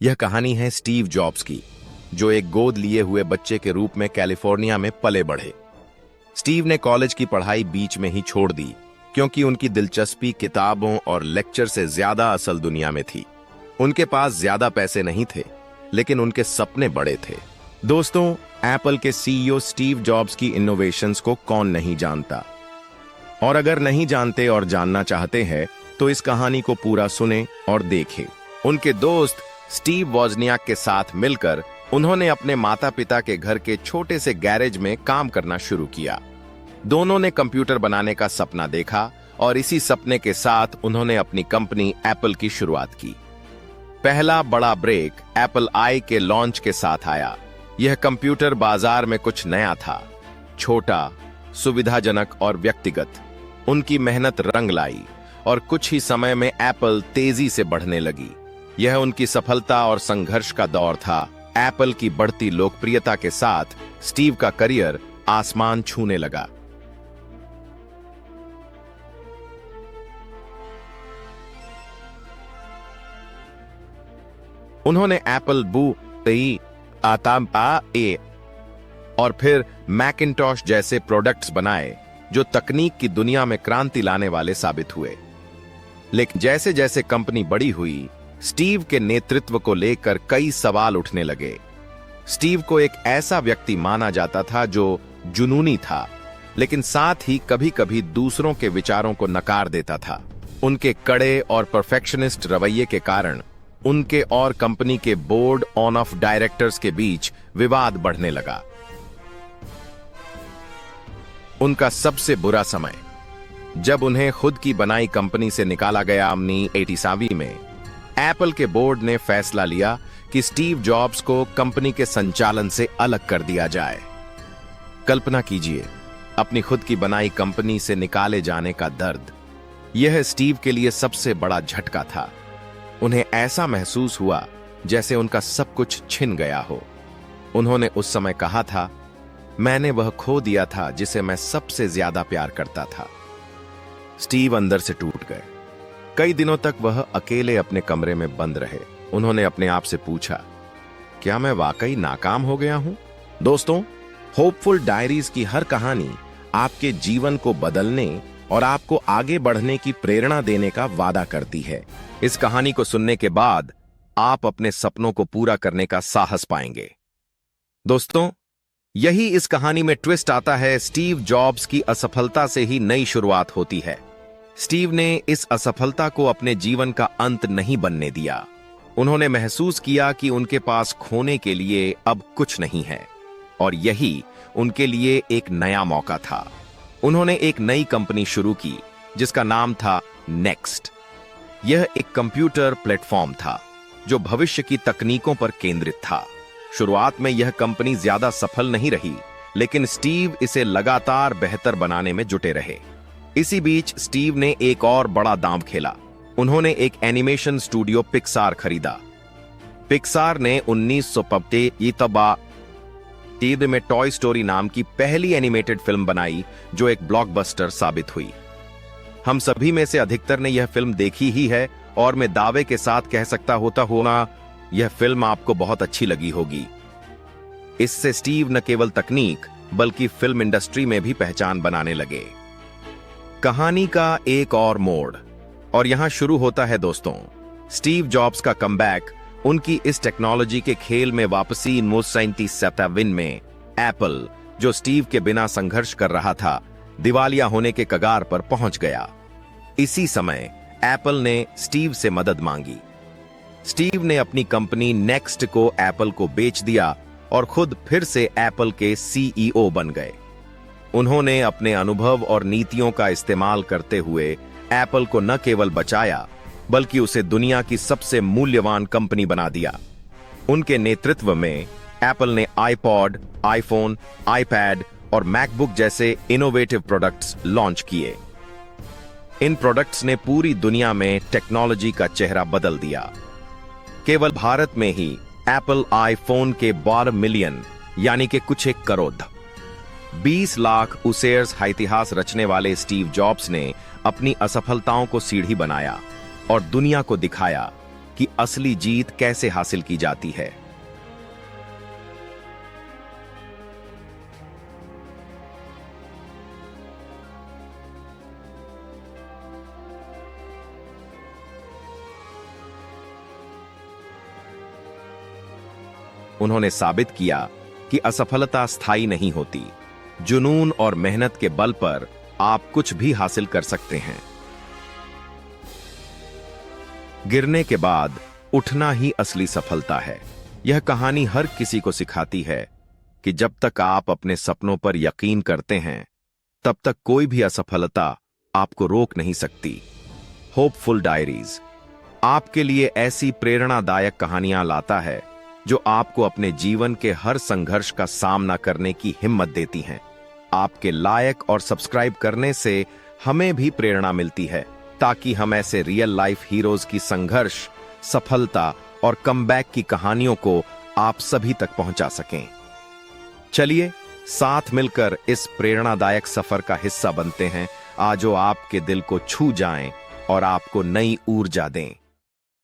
यह कहानी है स्टीव जॉब्स की, जो एक गोद लिए हुए बच्चे के रूप में कैलिफोर्निया में पले बढ़े। स्टीव ने कॉलेज की पढ़ाई बीच में ही छोड़ दी क्योंकि उनकी दिलचस्पी किताबों और लेक्चर से ज्यादा असल दुनिया में थी। उनके पास ज्यादा पैसे नहीं थे, लेकिन उनके सपने बड़े थे। दोस्तों, एप्पल के सीईओ स्टीव जॉब्स की इनोवेशंस को कौन नहीं जानता? और अगर नहीं जानते और जानना चाहते हैं तो इस कहानी को पूरा सुने और देखें। उनके दोस्त स्टीव वॉजनियाक के साथ मिलकर उन्होंने अपने माता पिता के घर के छोटे से गैरेज में काम करना शुरू किया। दोनों ने कंप्यूटर बनाने का सपना देखा और इसी सपने के साथ उन्होंने अपनी कंपनी एप्पल की शुरुआत की। पहला बड़ा ब्रेक एप्पल आई के लॉन्च के साथ आया। यह कंप्यूटर बाजार में कुछ नया था, छोटा, सुविधाजनक और व्यक्तिगत। उनकी मेहनत रंग लाई और कुछ ही समय में एप्पल तेजी से बढ़ने लगी। यह उनकी सफलता और संघर्ष का दौर था। एप्पल की बढ़ती लोकप्रियता के साथ स्टीव का करियर आसमान छूने लगा। उन्होंने एप्पल बू और फिर मैकिंटॉश जैसे प्रोडक्ट्स बनाए जो तकनीक की दुनिया में क्रांति लाने वाले साबित हुए। लेकिन जैसे जैसे कंपनी बड़ी हुई, स्टीव के नेतृत्व को लेकर कई सवाल उठने लगे। स्टीव को एक ऐसा व्यक्ति माना जाता था जो जुनूनी था, लेकिन साथ ही कभी-कभी दूसरों के विचारों को नकार देता था। उनके कड़े और परफेक्शनिस्ट रवैये के कारण उनके और कंपनी के बोर्ड ऑफ डायरेक्टर्स के बीच विवाद बढ़ने लगा। उनका सबसे बुरा समय जब उन्हें खुद की बनाई कंपनी से निकाला गया। 1987 में एप्पल के बोर्ड ने फैसला लिया कि स्टीव जॉब्स को कंपनी के संचालन से अलग कर दिया जाए। कल्पना कीजिए, अपनी खुद की बनाई कंपनी से निकाले जाने का दर्द। यह स्टीव के लिए सबसे बड़ा झटका था। उन्हें ऐसा महसूस हुआ जैसे उनका सब कुछ छिन गया हो। उन्होंने उस समय कहा था, मैंने वह खो दिया था जिसे मैं सबसे ज्यादा प्यार करता था। स्टीव अंदर से टूट गए। कई दिनों तक वह अकेले अपने कमरे में बंद रहे। उन्होंने अपने आप से पूछा, क्या मैं वाकई नाकाम हो गया हूं? दोस्तों, होपफुल डायरीज की हर कहानी आपके जीवन को बदलने और आपको आगे बढ़ने की प्रेरणा देने का वादा करती है। इस कहानी को सुनने के बाद आप अपने सपनों को पूरा करने का साहस पाएंगे। दोस्तों, यही इस कहानी में ट्विस्ट आता है। स्टीव जॉब्स की असफलता से ही नई शुरुआत होती है। स्टीव ने इस असफलता को अपने जीवन का अंत नहीं बनने दिया। उन्होंने महसूस किया कि उनके पास खोने के लिए अब कुछ नहीं है, और यही उनके लिए एक नया मौका था। उन्होंने एक नई कंपनी शुरू की जिसका नाम था नेक्स्ट। यह एक कंप्यूटर प्लेटफॉर्म था जो भविष्य की तकनीकों पर केंद्रित था। शुरुआत में यह कंपनी ज्यादा सफल नहीं रही, लेकिन स्टीव इसे लगातार बेहतर बनाने में जुटे रहे। इसी बीच स्टीव ने एक और बड़ा दांव खेला। उन्होंने एक एनिमेशन स्टूडियो पिक्सार खरीदा। पिक्सार ने 1950 में टॉय स्टोरी नाम की पहली एनिमेटेड फिल्म बनाई जो एक ब्लॉकबस्टर साबित हुई। हम सभी में से अधिकतर ने यह फिल्म देखी ही है, और मैं दावे के साथ कह सकता होगा यह फिल्म आपको बहुत अच्छी लगी होगी। इससे स्टीव न केवल तकनीक बल्कि फिल्म इंडस्ट्री में भी पहचान बनाने लगे। कहानी का एक और मोड़ और यहां शुरू होता है। दोस्तों, स्टीव जॉब्स का कमबैक, उनकी इस टेक्नोलॉजी के खेल में वापसी। 1997 में एप्पल, जो स्टीव के बिना संघर्ष कर रहा था, दिवालिया होने के कगार पर पहुंच गया। इसी समय एप्पल ने स्टीव से मदद मांगी। स्टीव ने अपनी कंपनी नेक्स्ट को एप्पल को बेच दिया और खुद फिर से एप्पल के सीईओ बन गए। उन्होंने अपने अनुभव और नीतियों का इस्तेमाल करते हुए एप्पल को न केवल बचाया बल्कि उसे दुनिया की सबसे मूल्यवान कंपनी बना दिया। उनके नेतृत्व में एप्पल ने आईपॉड, आईफोन, आईपैड और मैकबुक जैसे इनोवेटिव प्रोडक्ट्स लॉन्च किए। इन प्रोडक्ट्स ने पूरी दुनिया में टेक्नोलॉजी का चेहरा बदल दिया। केवल भारत में ही एप्पल आईफोन के 12 मिलियन यानी कि कुछ 1 करोड़ 20 लाख यूजर्स इतिहास रचने वाले स्टीव जॉब्स ने अपनी असफलताओं को सीढ़ी बनाया और दुनिया को दिखाया कि असली जीत कैसे हासिल की जाती है। उन्होंने साबित किया कि असफलता स्थायी नहीं होती। जुनून और मेहनत के बल पर आप कुछ भी हासिल कर सकते हैं। गिरने के बाद उठना ही असली सफलता है। यह कहानी हर किसी को सिखाती है कि जब तक आप अपने सपनों पर यकीन करते हैं, तब तक कोई भी असफलता आपको रोक नहीं सकती। होपफुल डायरीज आपके लिए ऐसी प्रेरणादायक कहानियां लाता है जो आपको अपने जीवन के हर संघर्ष का सामना करने की हिम्मत देती हैं। आपके लाइक और सब्सक्राइब करने से हमें भी प्रेरणा मिलती है, ताकि हम ऐसे रियल लाइफ हीरोज की संघर्ष, सफलता और कमबैक की कहानियों को आप सभी तक पहुंचा सकें। चलिए साथ मिलकर इस प्रेरणादायक सफर का हिस्सा बनते हैं, आज जो आपके दिल को छू जाएं और आपको नई ऊर्जा दें।